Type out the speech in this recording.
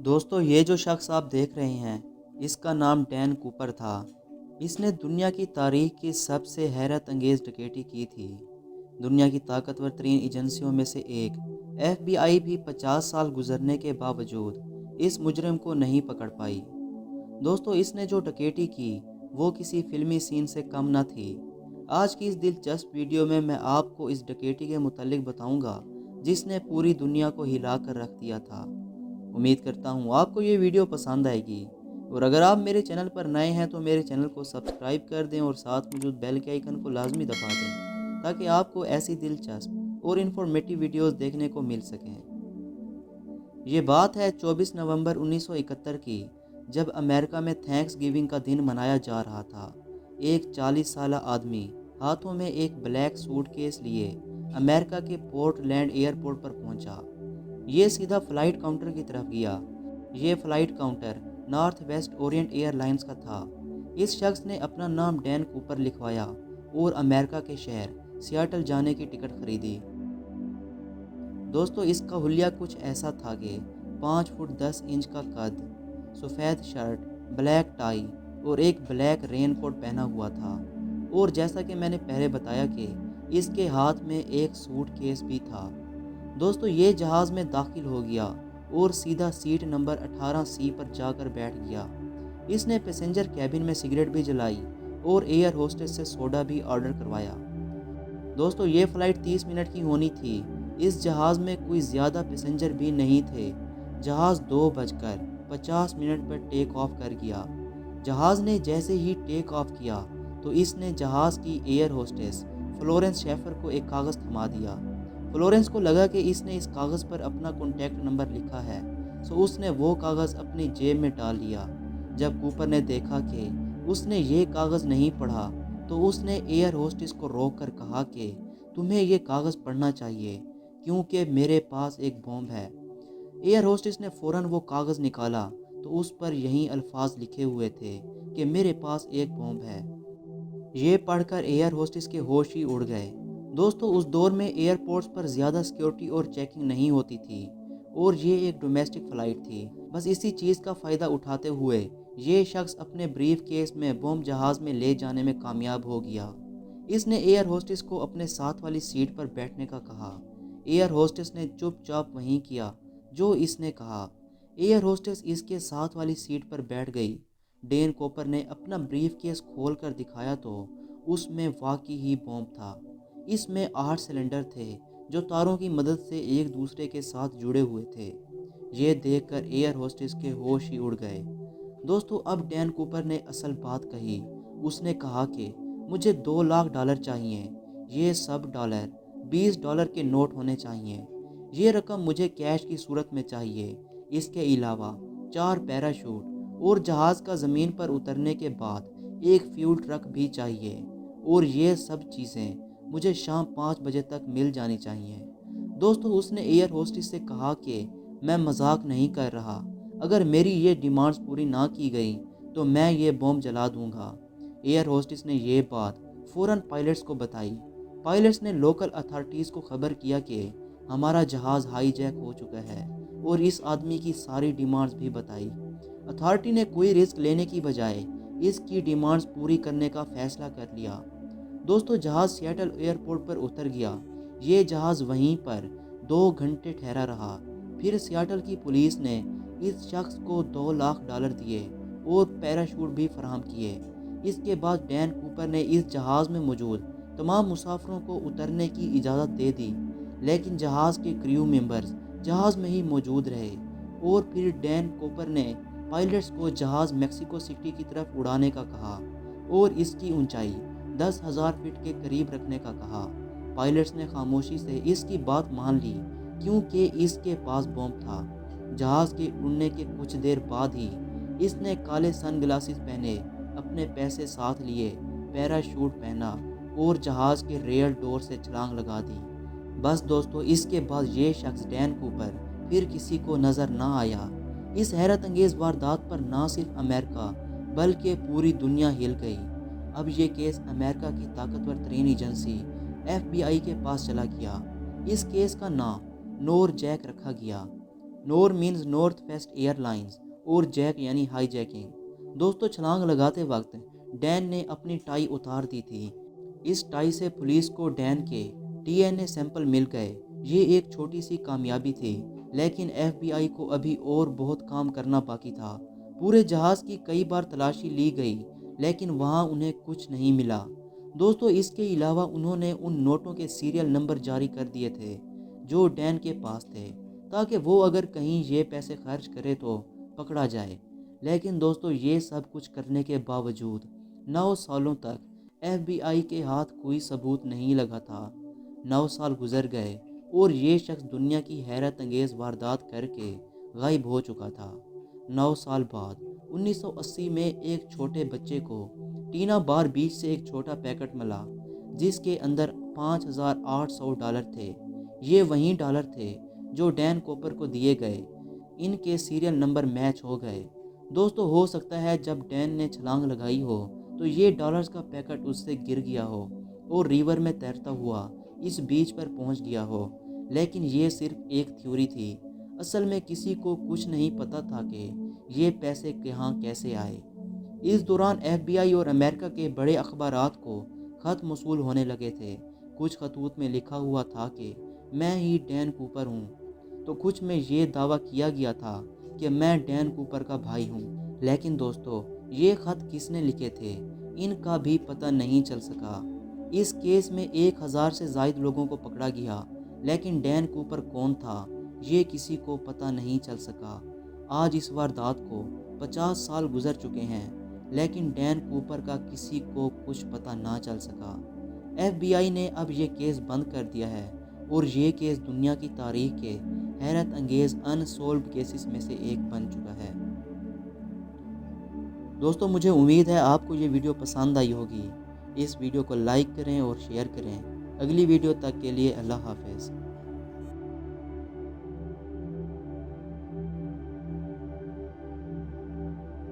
दोस्तों ये जो शख्स आप देख रहे हैं इसका नाम डैन कूपर था। इसने दुनिया की तारीख की सबसे हैरत अंगेज़ डकैती की थी। दुनिया की ताकतवर तरीन एजेंसियों में से एक FBI भी 50 साल गुजरने के बावजूद इस मुजरिम को नहीं पकड़ पाई। दोस्तों इसने जो डकैती की वो किसी फिल्मी सीन से कम न थी। आज की इस दिलचस्प वीडियो में मैं आपको इस डकैती के मुतालिक बताऊंगा जिसने पूरी दुनिया को हिला कर रख दिया था। उम्मीद करता हूँ आपको ये वीडियो पसंद आएगी, और अगर आप मेरे चैनल पर नए हैं तो मेरे चैनल को सब्सक्राइब कर दें और साथ मौजूद बेल के आइकन को लाजमी दबा दें ताकि आपको ऐसी दिलचस्प और इन्फॉर्मेटिव वीडियोस देखने को मिल सकें। ये बात है 24 नवंबर 1971 की, जब अमेरिका में थैंक्स गिविंग का दिन मनाया जा रहा था। एक 40 साला आदमी हाथों में एक ब्लैक सूटकेस लिए अमेरिका के पोर्टलैंड एयरपोर्ट पर पहुंचा। ये सीधा फ़्लाइट काउंटर की तरफ गया। ये flight counter north west Orient airlines का था। इस शख्स ने अपना नाम डैन कूपर लिखवाया और अमेरिका के शहर सियाटल जाने की टिकट खरीदी। दोस्तों इसका हुलिया कुछ ऐसा था कि 5 फुट 10 इंच का कद, सफ़ेद शर्ट, ब्लैक टाई और एक ब्लैक रेनकोट पहना हुआ था। और जैसा कि मैंने पहले बताया कि इसके हाथ में एक सूटकेस भी था। दोस्तों ये जहाज़ में दाखिल हो गया और सीधा सीट नंबर 18C पर जाकर बैठ गया। इसने पैसेंजर कैबिन में सिगरेट भी जलाई और एयर होस्टेस से सोडा भी ऑर्डर करवाया। दोस्तों ये फ़्लाइट 30 मिनट की होनी थी। इस जहाज़ में कोई ज़्यादा पैसेंजर भी नहीं थे। जहाज़ 2:50 पर टेक ऑफ कर गया। जहाज़ ने जैसे ही टेक ऑफ किया तो इसने जहाज़ की एयर होस्टेस फ्लोरेंस शेफर को एक कागज़ थमा दिया। फ्लोरेंस को लगा कि इसने इस कागज़ पर अपना कॉन्टैक्ट नंबर लिखा है, सो उसने वो कागज़ अपनी जेब में डाल लिया। जब कूपर ने देखा कि उसने ये कागज़ नहीं पढ़ा तो उसने एयर होस्टेस को रोक कर कहा कि तुम्हें ये कागज़ पढ़ना चाहिए क्योंकि मेरे पास एक बॉम्ब है। एयर होस्टेस ने फ़ौरन वो कागज़ निकाला तो उस पर यही अल्फाज लिखे हुए थे कि मेरे पास एक बॉम्ब है। ये पढ़कर एयर होस्टेस के होश ही उड़ गए। दोस्तों उस दौर में एयरपोर्ट्स पर ज़्यादा सिक्योरिटी और चेकिंग नहीं होती थी और ये एक डोमेस्टिक फ़्लाइट थी। बस इसी चीज़ का फ़ायदा उठाते हुए ये शख्स अपने ब्रीफ केस में बम जहाज़ में ले जाने में कामयाब हो गया। इसने एयर होस्टेस को अपने साथ वाली सीट पर बैठने का कहा। एयर होस्टेस ने चुपचाप वहीं किया जो इसने कहा। एयर होस्टेस इसके साथ वाली सीट पर बैठ गई। डैन कूपर ने अपना ब्रीफ केस खोल कर दिखाया तो उसमें वाकई ही बॉम्ब था। इसमें 8 सिलेंडर थे जो तारों की मदद से एक दूसरे के साथ जुड़े हुए थे। ये देखकर एयर होस्टेस के होश ही उड़ गए। दोस्तों अब डैन कूपर ने असल बात कही। उसने कहा कि मुझे $2 लाख चाहिए। ये सब डॉलर $20 के नोट होने चाहिए। ये रकम मुझे कैश की सूरत में चाहिए। इसके अलावा 4 पैराशूट और जहाज़ का ज़मीन पर उतरने के बाद एक फ्यूल ट्रक भी चाहिए, और ये सब चीज़ें मुझे शाम 5 बजे तक मिल जानी चाहिए। दोस्तों उसने एयर होस्टेस से कहा कि मैं मजाक नहीं कर रहा, अगर मेरी ये डिमांड्स पूरी ना की गई तो मैं ये बॉम्ब जला दूंगा। एयर होस्टेस ने ये बात फ़ौरन पायलट्स को बताई। पायलट्स ने लोकल अथॉरिटीज़ को खबर किया कि हमारा जहाज़ हाईजैक हो चुका है, और इस आदमी की सारी डिमांड्स भी बताई। अथॉरिटी ने कोई रिस्क लेने की बजाय इसकी डिमांड्स पूरी करने का फैसला कर लिया। दोस्तों जहाज़ सियाटल एयरपोर्ट पर उतर गया। ये जहाज़ वहीं पर 2 घंटे ठहरा रहा। फिर सियाटल की पुलिस ने इस शख्स को $2 लाख दिए और पैराशूट भी फराहम किए। इसके बाद डैन कूपर ने इस जहाज़ में मौजूद तमाम मुसाफिरों को उतरने की इजाज़त दे दी, लेकिन जहाज़ के क्रू मेंबर्स जहाज़ में ही मौजूद रहे। और फिर डैन कूपर ने पायलट्स को जहाज़ मेक्सिको सिटी की तरफ उड़ाने का कहा और इसकी ऊंचाई 10,000 फीट के करीब रखने का कहा। पायलट्स ने खामोशी से इसकी बात मान ली क्योंकि इसके पास बॉम्ब था। जहाज़ के उड़ने के कुछ देर बाद ही इसने काले सन ग्लासेस पहने, अपने पैसे साथ लिए, पैराशूट पहना और जहाज़ के रेयर डोर से छलांग लगा दी। बस दोस्तों इसके बाद ये शख्स डैन कूपर फिर किसी को नज़र ना आया। इस हैरत अंगेज़ वारदात पर ना सिर्फ अमेरिका बल्कि पूरी दुनिया हिल गई। अब ये केस अमेरिका की ताकतवर तरीन एजेंसी FBI के पास चला गया। इस केस का नाम नोर जैक रखा गया। नोर मीन्स नॉर्थ वेस्ट एयरलाइंस और जैक यानी हाई जैकिंग। दोस्तों छलांग लगाते वक्त डैन ने अपनी टाई उतार दी थी। इस टाई से पुलिस को डैन के डीएनए सैंपल मिल गए। ये एक छोटी सी कामयाबी थी, लेकिन एफबीआई को अभी और बहुत काम करना बाकी था। पूरे जहाज की कई बार तलाशी ली गई, लेकिन वहाँ उन्हें कुछ नहीं मिला। दोस्तों इसके अलावा उन्होंने उन नोटों के सीरियल नंबर जारी कर दिए थे जो डैन के पास थे, ताकि वो अगर कहीं ये पैसे खर्च करे तो पकड़ा जाए। लेकिन दोस्तों ये सब कुछ करने के बावजूद 9 सालों तक एफबीआई के हाथ कोई सबूत नहीं लगा था। 9 साल गुजर गए और ये शख्स दुनिया की हैरत अंगेज़ वारदात करके गायब हो चुका था। 9 साल बाद 1980 में एक छोटे बच्चे को टीना बार बीच से एक छोटा पैकेट मिला जिसके अंदर $5,800 थे। ये वही डॉलर थे जो डैन कूपर को दिए गए। इनके सीरियल नंबर मैच हो गए। दोस्तों हो सकता है जब डैन ने छलांग लगाई हो तो ये डॉलर्स का पैकेट उससे गिर गया हो और रिवर में तैरता हुआ इस बीच पर पहुंच गया हो। लेकिन ये सिर्फ एक थ्योरी थी। असल में किसी को कुछ नहीं पता था कि ये पैसे कहाँ कैसे आए। इस दौरान एफबीआई और अमेरिका के बड़े अखबारात को खत मौसूल होने लगे थे। कुछ खतूत में लिखा हुआ था कि मैं ही डैन कूपर हूँ, तो कुछ में ये दावा किया गया था कि मैं डैन कूपर का भाई हूँ। लेकिन दोस्तों ये खत किसने लिखे थे इनका भी पता नहीं चल सका। इस केस में 1000 से ज़ायद लोगों को पकड़ा गया, लेकिन डैन कूपर कौन था ये किसी को पता नहीं चल सका। आज इस वारदात को 50 साल गुजर चुके हैं, लेकिन डैन कूपर का किसी को कुछ पता ना चल सका। एफबीआई ने अब ये केस बंद कर दिया है और ये केस दुनिया की तारीख के हैरत अंगेज़ अनसॉल्व्ड केसेस में से एक बन चुका है। दोस्तों मुझे उम्मीद है आपको ये वीडियो पसंद आई होगी। इस वीडियो को लाइक करें और शेयर करें। अगली वीडियो तक के लिए अल्लाह हाफ़िज़।